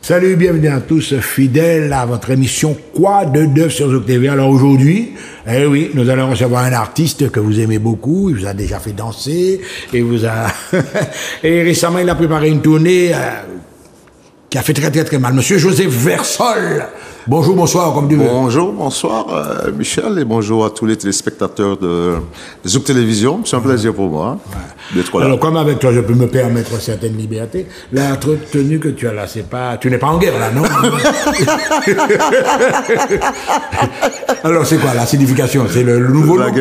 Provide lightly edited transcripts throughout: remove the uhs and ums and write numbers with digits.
Salut, bienvenue à tous fidèles à votre émission Quoi de neuf sur Zouk TV. Alors aujourd'hui, eh oui, nous allons recevoir un artiste que vous aimez beaucoup, il vous a déjà fait danser, et vous a et récemment il a préparé une tournée qui a fait très mal. Monsieur Joseph Versol. Bonjour, bonsoir, comme tu veux. Bonjour, bonsoir Michel, et bonjour à tous les téléspectateurs de Zouk Télévision. C'est un plaisir pour moi d'être là. Alors, comme avec toi, je peux me permettre certaines libertés. La tenue que tu as là, c'est pas... Tu n'es pas en guerre, là, non? Alors, c'est quoi la signification? C'est le nouveau look?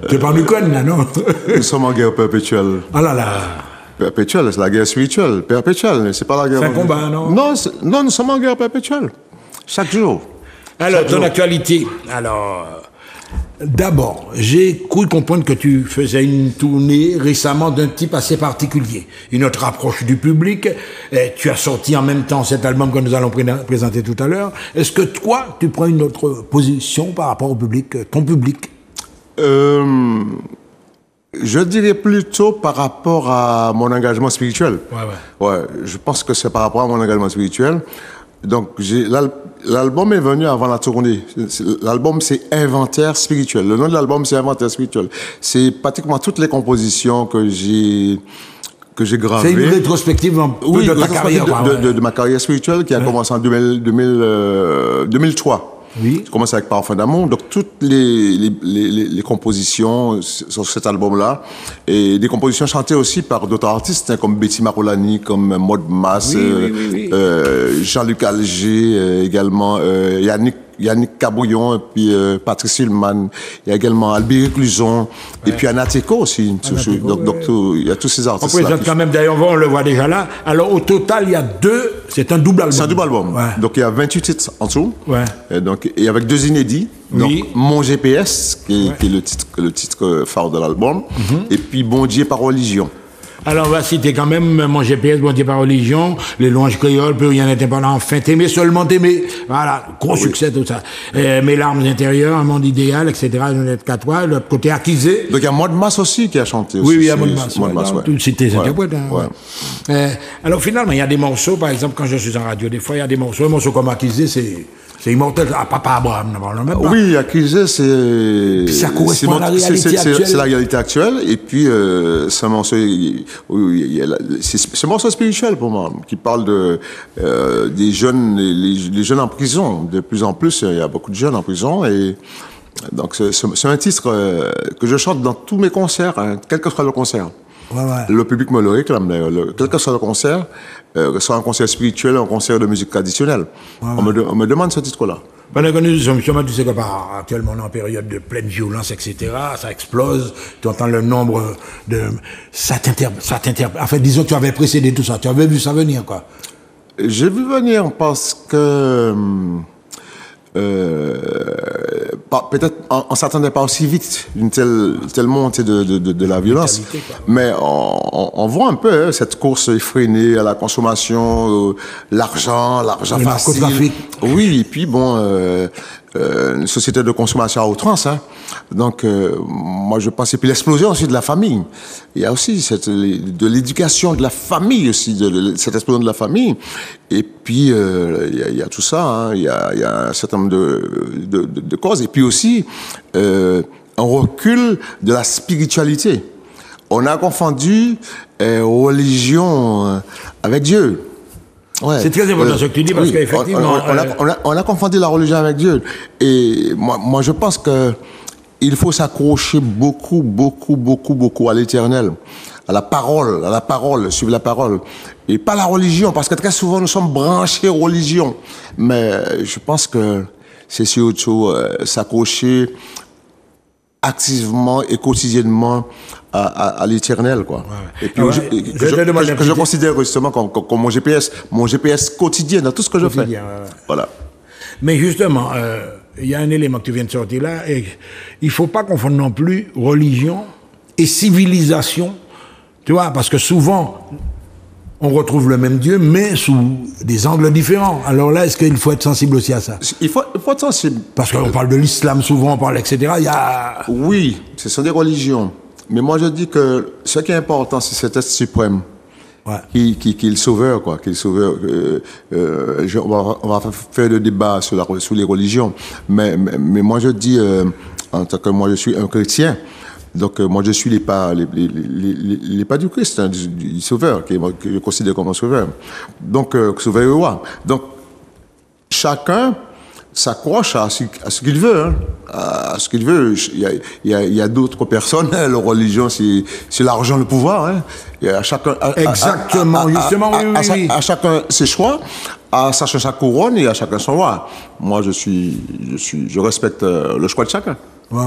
Tu n'es pas en Ukraine, là, non? Nous sommes en guerre perpétuelle. Ah là là. Perpétuelle, c'est la guerre spirituelle. Perpétuelle, c'est pas la guerre... C'est un combat, non? Non, nous sommes en guerre perpétuelle. Chaque jour. Alors, ton actualité. Alors, d'abord, j'ai cru comprendre que tu faisais une tournée récemment d'un type assez particulier. Une autre approche du public. Et tu as sorti en même temps cet album que nous allons présenter tout à l'heure. Est-ce que toi, tu prends une autre position par rapport au public, ton public? Je dirais plutôt par rapport à mon engagement spirituel. Ouais, je pense que c'est par rapport à mon engagement spirituel. Donc, l'album est venu avant la tournée. L'album, c'est Inventaire spirituel. Le nom de l'album, c'est Inventaire spirituel. C'est pratiquement toutes les compositions que j'ai gravées. C'est une rétrospective de ta carrière. De ma carrière spirituelle qui a commencé en 2003. Oui. J'ai commencé avec Parfum d'amour, donc toutes les compositions sur cet album-là, et des compositions chantées aussi par d'autres artistes, hein, comme Betty Marolani, comme Maud Mas, Jean-Luc Alger, également Yannick Cabouillon, et puis Patrice Hillman, il y a également Albert Recluson, et puis Anateco aussi. Donc il y a tous ces artistes. On présente quand même, d'ailleurs, on le voit déjà là. Alors au total, il y a c'est un double album. C'est un double album. Ouais. Donc il y a 28 titres en dessous. Ouais. Et avec 2 inédits. Donc Mon GPS, qui est le titre phare de l'album, et puis Bon Dieu par religion. Alors, on va citer quand même Mon GPS, Bon Dieu par religion, Les louanges créoles, Plus rien n'était pendant, enfin, T'aimer, seulement t'aimer. Voilà, gros succès, tout ça. Mes larmes intérieures, Un monde idéal, etc. Ne n'être qu'à toi, l'autre côté Accusé. Donc, il y a Maud Mas aussi qui a chanté. Oui, il y a Maud Mas. Tu citais cet interprète. Alors, finalement, il y a des morceaux, par exemple, quand je suis en radio, des fois, il y a des morceaux. Un morceau comme Accusé, c'est immortel. Ah, Papa Abraham, n'en même pas. Oui, Accusé, ça correspond à la réalité actuelle. C'est la réalité actuelle. Et puis, c'est un morceau... C'est un morceau spirituel pour moi, qui parle des jeunes, les jeunes en prison. De plus en plus, il y a beaucoup de jeunes en prison. Et donc, c'est un titre que je chante dans tous mes concerts, hein, quel que soit le concert. Le public me le réclame d'ailleurs. Quel que soit le concert, que ce soit un concert spirituel, un concert de musique traditionnelle, on me demande ce titre-là. Pendant que nous sommes, tu sais que actuellement on est en période de pleine violence, etc., ça explose, tu entends le nombre de... Ça t'interpelle. En fait, disons que tu avais précédé tout ça, tu avais vu ça venir, quoi. J'ai vu venir parce que... peut-être on s'attendait pas aussi vite d'une telle montée de la violence, mais on voit un peu cette course effrénée à la consommation, l'argent facile. Oui, et puis bon, une société de consommation à outrance, hein. Donc moi je pense, et puis l'explosion aussi de la famille. Il y a aussi de l'éducation de la famille aussi, cette explosion de la famille. Et puis il y a tout ça, hein. Il y a un certain nombre de causes. Et puis aussi un recul de la spiritualité. On a confondu religion avec Dieu. Ouais. C'est très important ce que tu dis, parce qu'effectivement... On a confondu la religion avec Dieu. Et moi je pense que il faut s'accrocher beaucoup à l'Éternel, à la parole, suivre la parole. Et pas la religion, parce que très souvent nous sommes branchés religion. Mais je pense que c'est surtout s'accrocher activement et quotidiennement à l'Éternel, quoi. Et puis que je considère justement comme mon GPS quotidien dans tout ce que je fais. Voilà. Mais justement, il y a un élément que tu viens de sortir là, et il faut pas confondre non plus religion et civilisation, tu vois, parce que souvent on retrouve le même Dieu, mais sous des angles différents. Alors là, est-ce qu'il faut être sensible aussi à ça? Il faut être sensible. Parce qu'on parle de l'islam souvent, on parle, etc. Il y a... Oui, ce sont des religions. Mais moi, je dis que ce qui est important, c'est cet être suprême qui est le sauveur, quoi, qui est le sauveur. On va faire le débat sur les religions, mais moi je dis, en tant que moi je suis un chrétien, donc moi je suis les pas du Christ, hein, du sauveur, que je considère comme un sauveur. Donc sauveur et roi. Donc chacun s'accroche à ce qu'il veut, hein, à ce qu'il veut. Il y a d'autres personnes, hein, la religion, c'est l'argent, le pouvoir. Hein. Il y a chacun, exactement, justement, oui. À chacun ses choix, à chacun sa couronne et à chacun son roi. Moi, je respecte le choix de chacun. Ouais.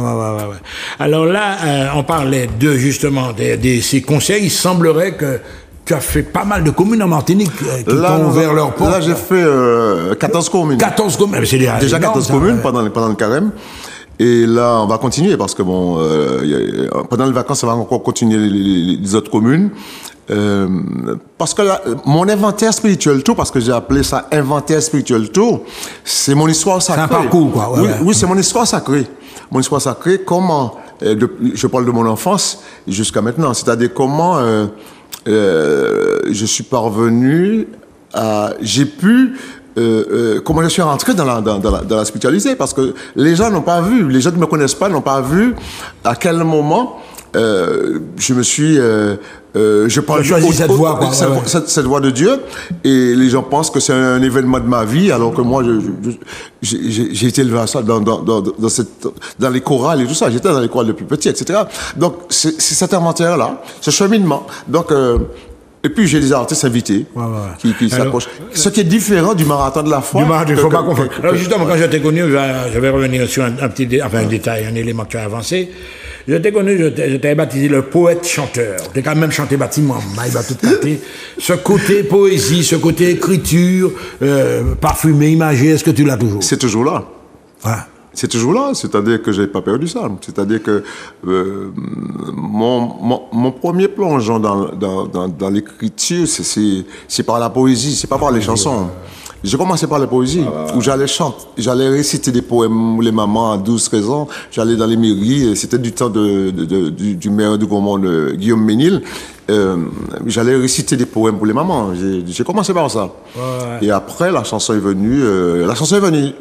Alors là, on parlait justement de ces conseils. Il semblerait que tu as fait pas mal de communes en Martinique qui t'ont ouvert leurs portes. Là, j'ai fait 14 communes. 14 communes, c'est déjà 14 communes pendant le carême. Et là, on va continuer parce que bon, pendant les vacances, on va encore continuer les autres communes. Parce que là, mon inventaire spirituel tour, parce que j'ai appelé ça inventaire spirituel tour, c'est mon histoire sacrée. C'est un parcours, quoi. Oui, c'est mon histoire sacrée. Mon histoire sacrée, comment, je parle de mon enfance jusqu'à maintenant, c'est-à-dire comment je suis parvenu à, comment je suis rentré dans la spiritualité, parce que les gens n'ont pas vu, les gens qui ne me connaissent pas n'ont pas vu à quel moment je me suis je parle choisi cette voie, quoi. Cette voie de Dieu, et les gens pensent que c'est un événement de ma vie, alors que moi j'ai été élevé à ça dans les chorales et tout ça. J'étais dans les chorales depuis petit, etc. Donc c'est cet inventaire-là, ce cheminement. Donc et puis j'ai des artistes invités qui s'approchent. Ce qui est différent du marathon de la foi. Du marathon, il ne faut pas confondre. Alors justement, quand je t'ai connu, je vais revenir sur un détail, un élément que tu as avancé. Je t'ai connu, je t'avais baptisé le poète-chanteur. Tu as quand même chanté bâtiment, il va tout canter. Ce côté poésie, ce côté écriture, parfumé, imagé, est-ce que tu l'as toujours? C'est toujours là. Ouais. C'est toujours là, c'est-à-dire que j'ai pas perdu ça. C'est-à-dire que mon premier plongeon dans l'écriture, c'est par la poésie, c'est pas par les chansons. J'ai commencé par la poésie, où j'allais réciter des poèmes pour les mamans à 12-13 ans. J'allais dans les mairies, c'était du temps du maire du Gaumont, Guillaume Ménil. J'allais réciter des poèmes pour les mamans. J'ai commencé par ça. Et après, la chanson est venue.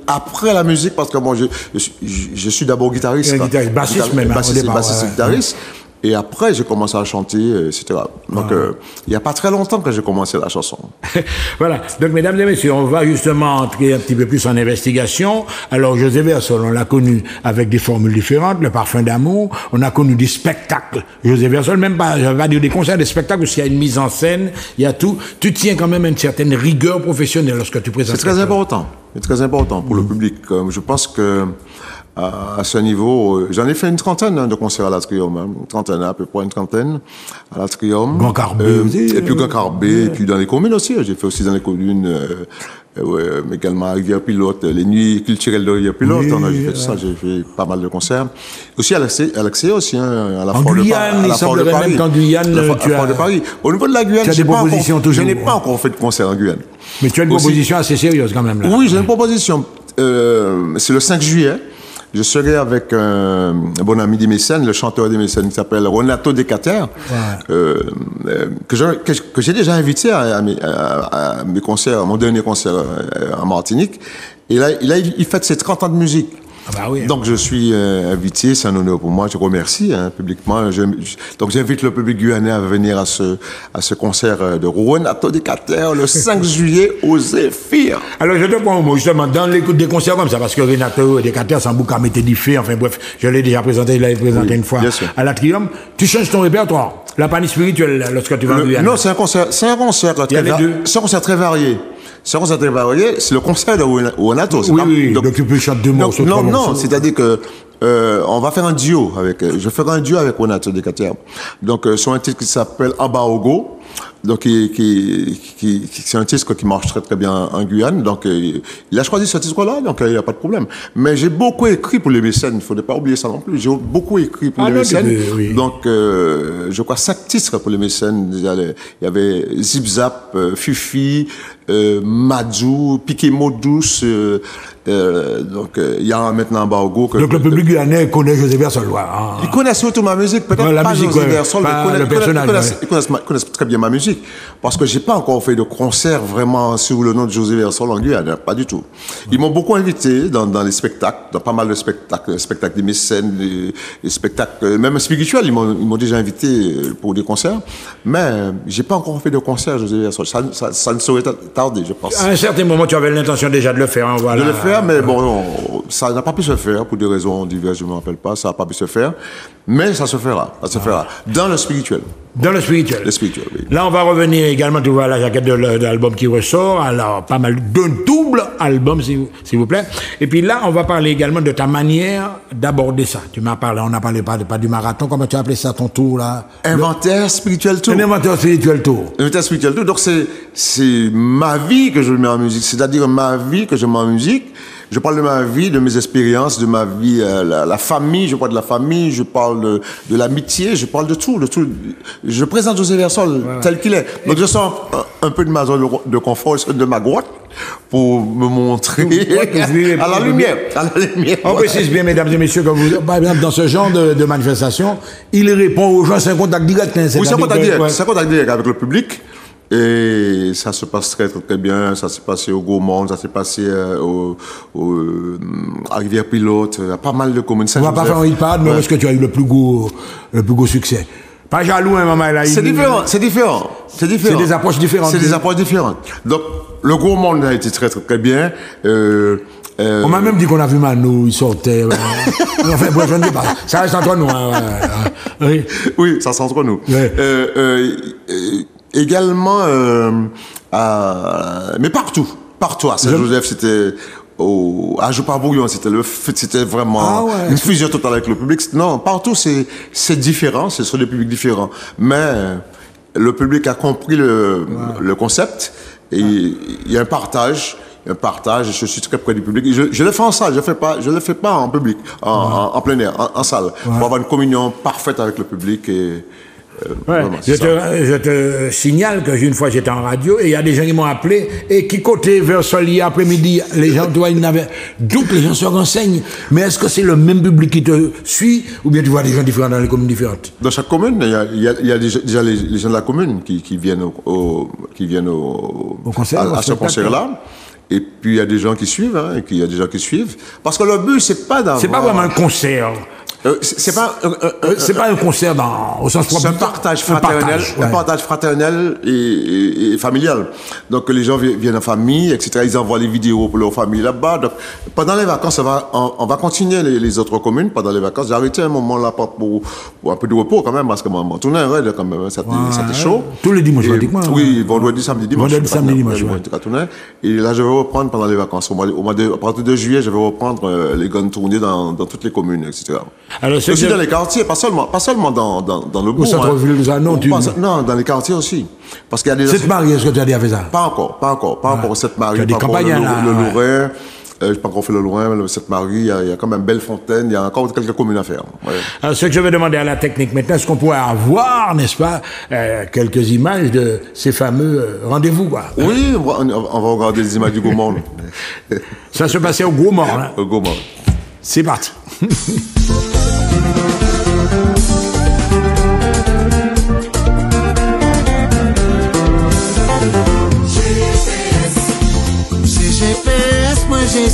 Après la musique, parce que moi, je suis d'abord guitariste. Bassiste même. Bassiste, guitariste. Et après, j'ai commencé à chanter, etc. Donc, il n'y a pas très longtemps que j'ai commencé la chanson. Voilà. Donc, mesdames et messieurs, on va justement entrer un petit peu plus en investigation. Alors, José Versol, on l'a connu avec des formules différentes, le parfum d'amour. On a connu des spectacles. José Versol, même pas, je vais pas dire des concerts, des spectacles, parce qu'il y a une mise en scène, il y a tout. Tu tiens quand même à une certaine rigueur professionnelle lorsque tu présentes. C'est très important. C'est très important pour le public. Je pense que à ce niveau, j'en ai fait une trentaine de concerts à l'Atrium, une trentaine, à peu près une trentaine à l'Atrium. Grand Carbet et puis Grand Carbet, et puis dans les communes aussi. J'ai fait aussi dans les communes, mais également à Rivière-Pilote, les nuits culturelles de Rivière-Pilote. J'ai fait tout ça, j'ai fait pas mal de concerts. Aussi à l'Accès aussi, hein, à la Foire de Paris. Il semblerait même qu'en Guyane, tu as... de Paris. Au niveau de la Guyane, je n'ai pas encore fait de concert en Guyane. Mais tu as une proposition assez sérieuse quand même là. Oui, j'ai une proposition. C'est le 5 juillet. Je serai avec un bon ami des Mécènes, le chanteur des Mécènes, qui s'appelle Renato Decater, que j'ai déjà invité à mes concerts, à mon dernier concert en Martinique. Et là, il fête ses 30 ans de musique. Ah bah oui. Donc je suis invité, c'est un honneur pour moi, je remercie publiquement. Donc j'invite le public guyanais à venir à ce concert de Renato Decater le 5 juillet au Zéphyr. Alors je te prends un mot justement dans l'écoute des concerts comme ça, parce que Renato Decater, sans bouc à mettre des faits, enfin bref, je l'ai déjà présenté, il l'avait présenté une fois à l'Atrium. Tu changes ton répertoire, la panique spirituelle lorsque tu vas en Guyane. Non, c'est un concert très varié. C'est le concert de Renato. Oui, donc tu peux chanter deux morceaux. Non, c'est-à-dire que on va faire un duo je ferai un duo avec Renato Decater. Donc sur un titre qui s'appelle Abaogo. Donc c'est un titre qui marche très très bien en Guyane. Donc il a choisi ce titre-là, donc il n'y a pas de problème. Mais j'ai beaucoup écrit pour les Mécènes, il ne faudrait pas oublier ça non plus. J'ai beaucoup écrit pour les Mécènes. Oui. Donc je crois 5 titres pour les Mécènes. Il y avait Zip Zap, Fifi, Madjou, Piqué Mot Douce, Donc, il y a maintenant un embargo. Donc, le public guyanais connaît José Versol. Hein. Ils connaissent surtout ma musique, peut-être la pas musique, José Versol, mais ils connaissent très bien ma musique. Parce que j'ai pas encore fait de concert vraiment sur le nom de José Versol en Guyane, pas du tout. Ils m'ont beaucoup invité dans les spectacles, dans pas mal de spectacles des mécènes, des spectacles, même spirituels, ils m'ont déjà invité pour des concerts. Mais j'ai pas encore fait de concert, José Versol. Ça ne saurait tarder, je pense. À un certain moment, tu avais l'intention déjà de le faire, hein, voilà. De le faire, mais bon, non, ça n'a pas pu se faire pour des raisons diverses, je ne me rappelle pas, ça n'a pas pu se faire. Mais ça se fera, dans le spirituel. Dans le spirituel. Le spirituel, oui. Là, on va revenir également, tu vois, la jaquette de l'album qui ressort. Alors, pas mal, d'un double album, s'il vous plaît. Et puis là, on va parler également de ta manière d'aborder ça. Tu m'as parlé, on n'a parlé pas du marathon, comment tu as appelé ça, ton tour, là? Inventaire spirituel tour. Un inventaire spirituel tour. Inventaire spirituel tour. Donc, c'est ma vie que je mets en musique. C'est-à-dire ma vie que je mets en musique. Je parle de ma vie, de mes expériences, de ma vie, la famille, je parle de la famille, je parle de l'amitié, je parle de tout. Je présente José Versol tel qu'il est. Donc je sors un peu de ma zone de confort, de ma grotte, pour me montrer à la lumière. On précise bien, mesdames et messieurs, que vous, par exemple, dans ce genre de manifestation, il répond aux gens, c'est un contact direct. Oui, c'est un contact direct. C'est un contact direct avec le public. Et ça se passe très, très, très bien. Ça s'est passé au Gaumont, ça s'est passé à Rivière-Pilote, à pas mal de communes. On va pas faire un hit-parade, mais où est-ce que tu as eu le plus gros succès? Pas jaloux, hein, maman, là. C'est différent. C'est des approches différentes. Donc, le Gaumont a été très, très, très bien. On m'a même dit qu'on a vu Manu, il sortait. Enfin, bref, je ne sais pas. Ça reste entre nous. Oui, ça reste entre nous. Également, mais partout à Saint-Joseph, c'était à Joupar-Bouillon, c'était vraiment une fusion totale avec le public. Non, partout c'est différent, ce sont des publics différents, mais le public a compris le concept et il y a un partage. Je suis très près du public. Je le fais en salle, je le fais pas en public, en plein air, en salle, pour avoir une communion parfaite avec le public et je te signale que une fois j'étais en radio et il y a des gens qui m'ont appelé et qui côté Versol hier après-midi, les gens, toi, ils n'avaient doute, les gens se renseignent. Mais est-ce que c'est le même public qui te suit ou bien tu vois des gens différents dans les communes différentes? Dans chaque commune, il y a déjà les gens de la commune qui viennent à ce concert-là. Et puis il y a des gens qui suivent, parce que le but c'est pas d'avoir. C'est pas vraiment un concert. C'est pas un concert au sens propre. C'est un partage fraternel et familial. Donc les gens viennent en famille, etc. Ils envoient les vidéos pour leur famille là-bas. Donc pendant les vacances, on va continuer les autres communes pendant les vacances. J'ai arrêté un moment là pour un peu de repos quand même parce que mon tournée quand même, c'était chaud. Tous les dimanches pratiquement. Oui, vendredi, samedi, dimanche. Vendredi, samedi, dimanche. Et là, je vais reprendre pendant les vacances. À partir de juillet, je vais reprendre les grandes tournées dans toutes les communes, etc. Alors, aussi dans les quartiers, pas seulement dans le bourg. Non, dans les quartiers aussi. Parce qu'il y a des. Sainte-Marie, est-ce que tu as déjà fait ça? Pas encore Sainte-Marie. Il y a des campagnes le Lorrain. Je n'ai pas encore fait le Lorrain, Sainte-Marie. Il y a quand même Bellefontaine. Il y a encore quelques communes à faire. Ouais. Alors, ce que je vais demander à la technique maintenant, est-ce qu'on pourrait avoir, n'est-ce pas, quelques images de ces fameux rendez-vous, quoi? Oui, on va regarder les images du Gaumont. Ça se passait au Gaumont, hein? Au Gaumont. C'est parti.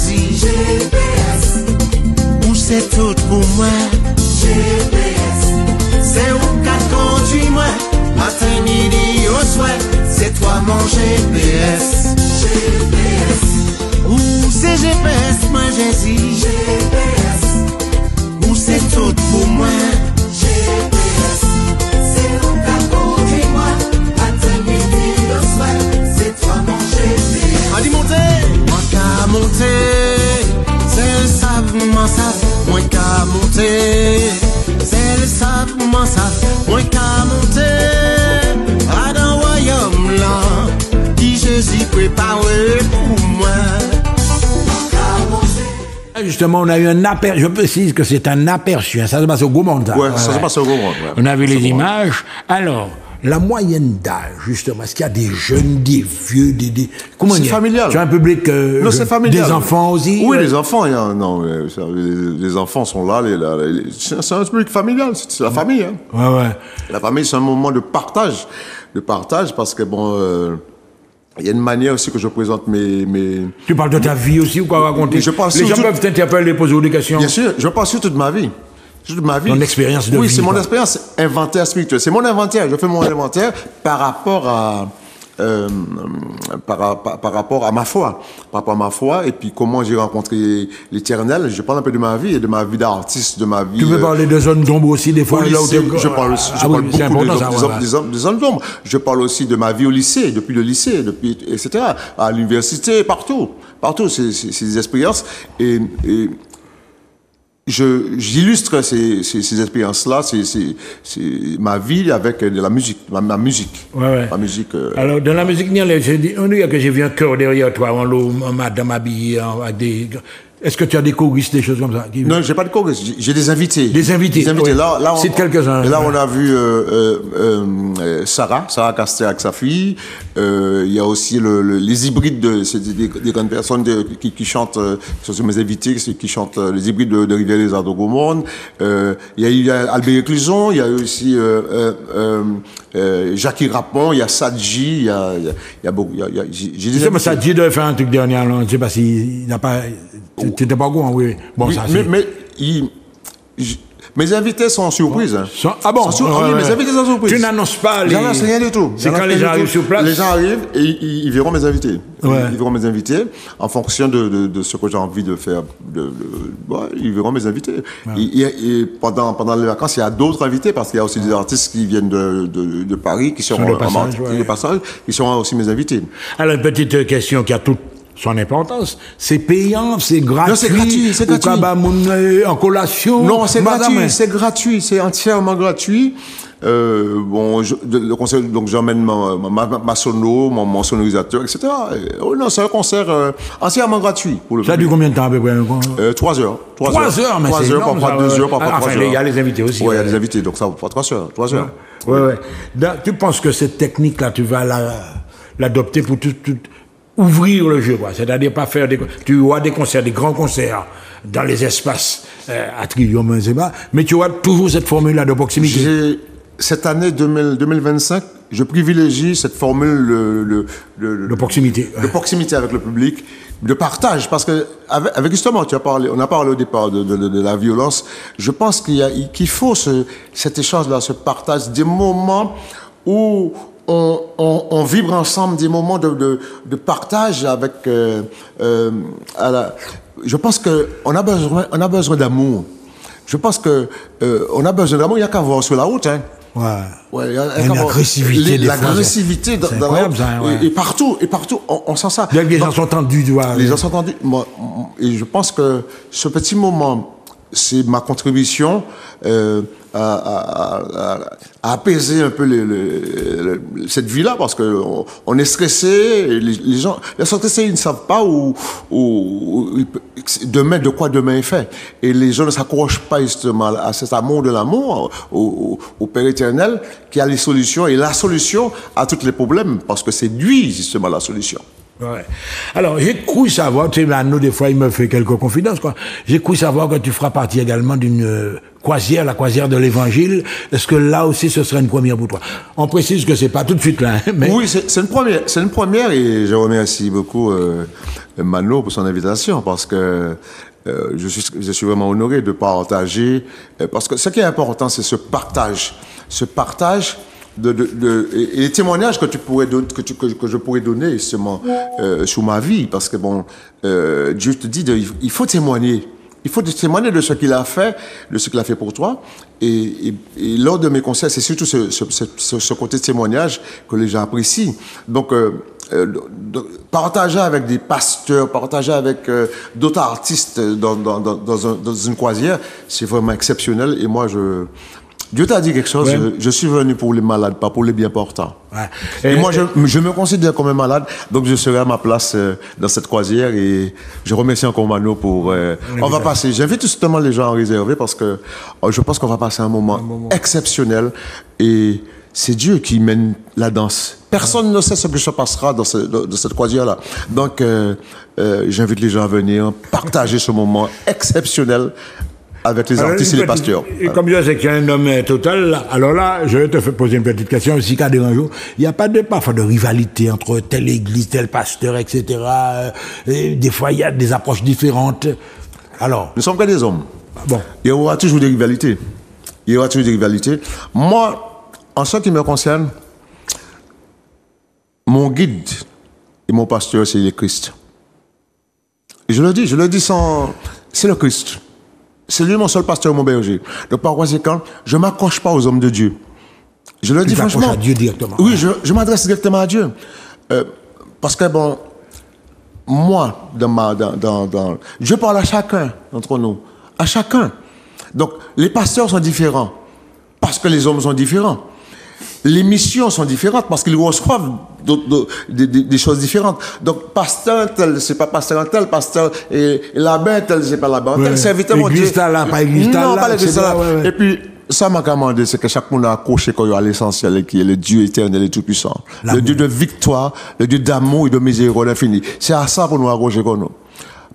GPS, où c'est tout pour moi. GPS, c'est où qu'a conduit moi. Matin, midi, au soir, c'est toi mon GPS. GPS, où c'est GPS, moi Jésus. GPS, où c'est tout pour moi. GPS, c'est où qu'a conduit moi. Matin, midi, au soir, c'est toi mon GPS. Allez, montez! Monter, c'est le savement ça, moins qu'à monter, c'est le savement ça, moins qu'à monter, à dans le royaume là, qui Jésus préparé pour moi. Justement, on a eu un aperçu, je précise que c'est un aperçu, ça se passe au Gaumont. Ouais, ça se passe au Gaumont. On a vu les images. Alors, la moyenne d'âge, justement, est-ce qu'il y a des jeunes, des vieux, comment c'est dire? familial. Tu as un public, Non, c'est familial. des enfants aussi? Oui, les enfants, non, les enfants sont là, c'est un public familial, c'est la famille, hein. Ouais. La famille, c'est un moment de partage parce que bon, il y a une manière aussi que je présente mes... Tu parles de ta vie aussi ou quoi raconter? Les gens peuvent t'interpeller, poser des questions. Bien sûr, je parle surtout de ma vie. Ton expérience de vie. Oui, c'est mon quoi. expérience inventaire spirituel. C'est mon inventaire. Je fais mon inventaire par rapport à par rapport à ma foi. Par rapport à ma foi et puis comment j'ai rencontré l'Éternel. Je parle un peu de ma vie et de ma vie d'artiste, de ma vie... Tu peux parler de zones d'ombre aussi des fois? Au lycée, je parle beaucoup des zones d'ombre. Je parle aussi de ma vie au lycée, depuis le lycée, etc. À l'université, partout. Partout, c'est des expériences. Et j'illustre ces expériences-là, c'est ma vie avec de la musique, ma musique. Ouais. Ma musique. Alors, dans la musique, on dit que j'ai vu un chœur derrière toi, en madame habillée, avec des... Est-ce que tu as des choristes, des choses comme ça? Non, j'ai pas de choristes, j'ai des invités. Des invités. Oui. Là, c'est quelques-uns. Là, on a vu Sarah Caster avec sa fille. Il y a aussi les hybrides, c'est des grandes personnes qui chantent, ce sont mes invités, qui chantent les hybrides de Rivière des Arts de Gaumont. Il y a eu Albert Écluson, il y a eu aussi Jackie Rapon, il y a Sadji, il y a beaucoup. Je sais, mais Sadji devait faire un truc dernièrement, je sais pas s'il n'a pas... Tu n'étais pas au courant, oui. Bon, oui, ça, mes invités sont en surprise. Hein. Ah bon? Mes invités sont en surprise. Tu n'annonces pas les... J'annonce rien du tout. C'est quand les gens arrivent sur place? Les gens arrivent et ils verront mes invités. Ouais. Ils verront mes invités en fonction de ce que j'ai envie de faire. Ils verront mes invités. Ouais. Et pendant les vacances, il y a d'autres invités parce qu'il y a aussi des artistes qui viennent de Paris, qui seront en passage, qui seront aussi mes invités. Alors, une petite question qui a toute son importance, c'est payant, c'est gratuit. Non, c'est gratuit, c'est gratuit. En collation. Non, c'est gratuit, c'est entièrement gratuit. Le concert, donc j'emmène ma sono, mon sonorisateur, etc. Non, c'est un concert entièrement gratuit. Ça dure combien de temps à peu près? 3 heures. 3 heures, mais 3 heures, parfois 2 heures, parfois 3 heures. Il y a les invités aussi. Oui, il y a les invités, donc ça va pas 3 heures. 3 heures. Ouais. Tu penses que cette technique-là, tu vas l'adopter pour tout ouvrir le jeu, quoi. C'est-à-dire pas faire tu vois des concerts, des grands concerts dans les espaces à Trivium, mais tu vois toujours cette formule-là de proximité. Cette année 2025, je privilégie cette formule de proximité. De proximité avec le public, de partage, parce que avec justement, on a parlé au départ de la violence. Je pense qu'il faut cet échange-là, ce partage, des moments où on vibre ensemble, des moments de partage avec. Je pense que on a besoin d'amour. Je pense que on a besoin d'amour. Il n'y a qu'à voir sur la route, hein. Ouais. Une agressivité. L'agressivité dans la route. Et partout, on sent ça. Les gens sont tendus, tu vois. Les gens sont tendus. Et je pense que ce petit moment, c'est ma contribution à apaiser un peu cette vie-là, parce que on est stressé, et les gens sont stressés, ils ne savent pas de quoi demain est fait. Et les gens ne s'accrochent pas justement à cet amour de l'amour, au Père éternel, qui a les solutions, et la solution à tous les problèmes, parce que c'est lui justement la solution. Ouais. Alors, j'ai cru savoir, tu sais, Mano, des fois, il me fait quelques confidences, quoi. J'ai cru savoir que tu feras partie également d'une croisière, la croisière de l'Évangile. Est-ce que là aussi, ce serait une première pour toi? On précise que c'est pas tout de suite là, hein, mais... Oui, c'est une première. C'est une première, et je remercie beaucoup Mano pour son invitation, parce que je suis vraiment honoré de partager, parce que ce qui est important, c'est ce partage. Ce partage et les témoignages que je pourrais donner justement sur ma vie, parce que bon, Dieu te dit il faut témoigner. Il faut témoigner de ce qu'il a fait, de ce qu'il a fait pour toi. Et lors de mes concerts, c'est surtout ce côté témoignage que les gens apprécient. Donc, partager avec des pasteurs, partager avec d'autres artistes dans une croisière, c'est vraiment exceptionnel. Et moi, Dieu t'a dit quelque chose, ouais. Je suis venu pour les malades, pas pour les bien portants. Ouais. Et moi, je me considère comme un malade, donc je serai à ma place dans cette croisière, et je remercie encore Mano pour... on va passer, j'invite justement les gens à réserver, parce que je pense qu'on va passer un moment exceptionnel, et c'est Dieu qui mène la danse. Personne ne sait ce que se passera dans cette croisière-là. Donc, j'invite les gens à venir partager ce moment exceptionnel avec les artistes et les pasteurs. Et comme je sais que tu es un homme total, alors là, je vais te poser une petite question aussi, qu'à un jour, il n'y a pas parfois de rivalité entre telle église, tel pasteur, etc. Et des fois, il y a des approches différentes. Alors, nous sommes que des hommes. Bon. Il y aura toujours des rivalités. Moi, en ce qui me concerne, mon guide et mon pasteur, c'est le Christ. Et je le dis sans... C'est le Christ. C'est lui mon seul pasteur, mon berger. Donc par conséquent, je ne m'accroche pas aux hommes de Dieu. Je le dis franchement. À Dieu directement. Oui, je m'adresse directement à Dieu. Parce que bon, moi, Dieu parle à chacun d'entre nous. À chacun. Donc les pasteurs sont différents. Parce que les hommes sont différents. Les missions sont différentes parce qu'ils reçoivent des choses différentes. Donc, pasteur tel, c'est pas pasteur tel, pasteur et l'abbé tel, c'est pas l'abbé tel, c'est évidemment Dieu. L'église là, pas l'église là. Non, pas l'église là. Ouais. Et puis, ça m'a commandé, c'est que chaque monde a accroché à l'essentiel, qui est le Dieu éternel et tout-puissant. Le Dieu de victoire, le Dieu d'amour et de miséricorde infinie. C'est à ça pour nous accrocher comme nous.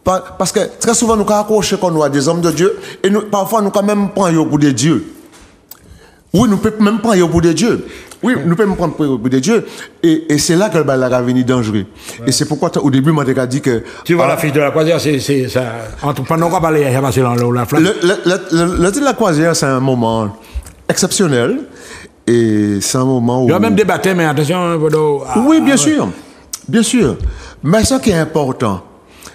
Parce que très souvent, nous accrochons comme nous à des hommes de Dieu et parfois, nous quand même prendre pour des dieux. Oui, nous pouvons même prendre pour des dieux. Oui, nous pouvons prendre pour des dieux. Et c'est là que le balai a devenu dangereux. Ouais. Et c'est pourquoi, au début, moi, j'ai dit que... Tu vois la fiche de la croisière, c'est ça... Pendant qu'on parlait, il y a passé dans la flamme. Le titre de la croisière, c'est un moment exceptionnel. Et c'est un moment où... Il y a même des baptêmes, mais attention... Oui, bien sûr. Bien sûr. Mais ce qui est important,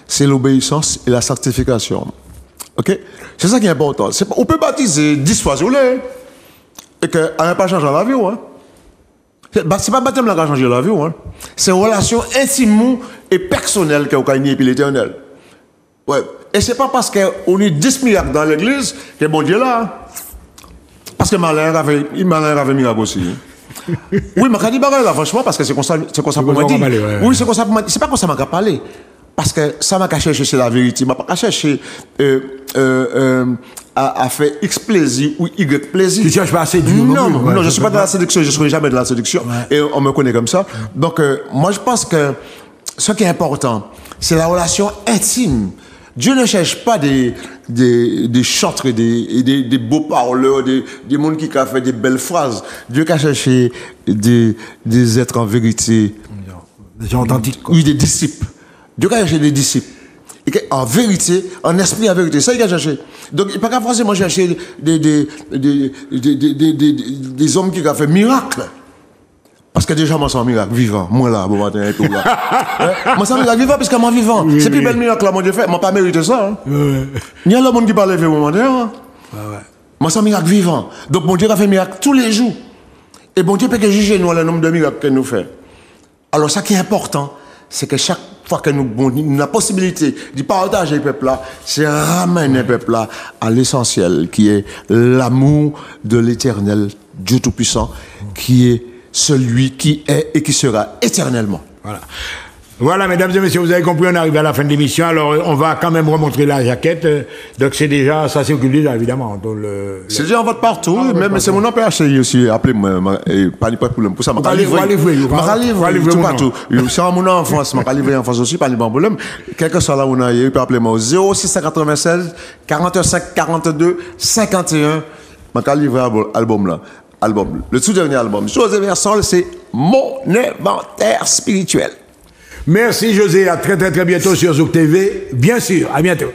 c'est l'obéissance et la sanctification. OK? C'est ça qui est important. On peut baptiser 10 fois sur les... Et qu'on n'a pas changé la vie, hein. C'est pas baptême qui a changé la vie, hein. C'est une relation intime et personnelle qu'on a et puis l'éternel. Ouais. Et c'est pas parce qu'on est 10 miracles dans l'église que bon Dieu là. Parce que malin avait miracle aussi. Oui, mais je dis là, franchement, parce que c'est comme ça pour moi dire. Oui, c'est comme ça pour moi. C'est pas comme ça m'a parlé. Parce que ça m'a caché chercher la vérité. Je pas cherché à faire X plaisir ou Y plaisir. Tu ne cherches pas à séduire. Non, je ne suis pas dans la séduction, je ne serai jamais dans la séduction. Ouais. Et on me connaît comme ça. Donc, moi, je pense que ce qui est important, c'est la relation intime. Dieu ne cherche pas des chantres et des beaux parleurs, des gens qui ont fait des belles phrases. Dieu a cherché des êtres en vérité. Des gens authentiques, quoi. Oui, des disciples. Dieu a cherché des disciples. Et en vérité, en esprit, en vérité. Ça, il a cherché. Donc, il n'y a pas forcément chercher des hommes qui ont fait miracle. Parce que déjà, moi, c'est un miracle vivant. Moi, là, bon matin, et tout là. Moi, c'est un miracle vivant, parce que moi, vivant. Oui, c'est plus bel miracle, là, mon Dieu fait. Moi, pas mérité ça. Hein. Oui. Il y a le monde qui parle de mon Dieu. Hein. Ouais. Moi, c'est un miracle vivant. Donc, mon Dieu a fait miracle tous les jours. Et bon Dieu peut juger nous le nombre de miracles que nous fait. Alors, ça qui est important, c'est que chaque fois que nous avons la possibilité de partager le peuple là, c'est ramener le peuple là à l'essentiel, qui est l'amour de l'éternel Dieu Tout-Puissant, qui est celui qui est et qui sera éternellement. Voilà, mesdames et messieurs, vous avez compris, on arrive à la fin de l'émission. Alors, on va quand même remontrer la jaquette. Donc, c'est déjà, ça circule déjà, évidemment. C'est déjà en vote partout, même c'est mon PHI aussi. Appelez-moi, pas de problème. Pour ça, je vais livrer tout partout. C'est mon enfance, je vais livrer en France aussi, pas de problème. Quel que soit là où on a, il peut appeler moi au 0696 45 42 51. Je vais livrer l'album là. Le tout dernier album. José Versol, c'est mon inventaire spirituel. Merci José, à très bientôt sur Zouk TV. Bien sûr, à bientôt.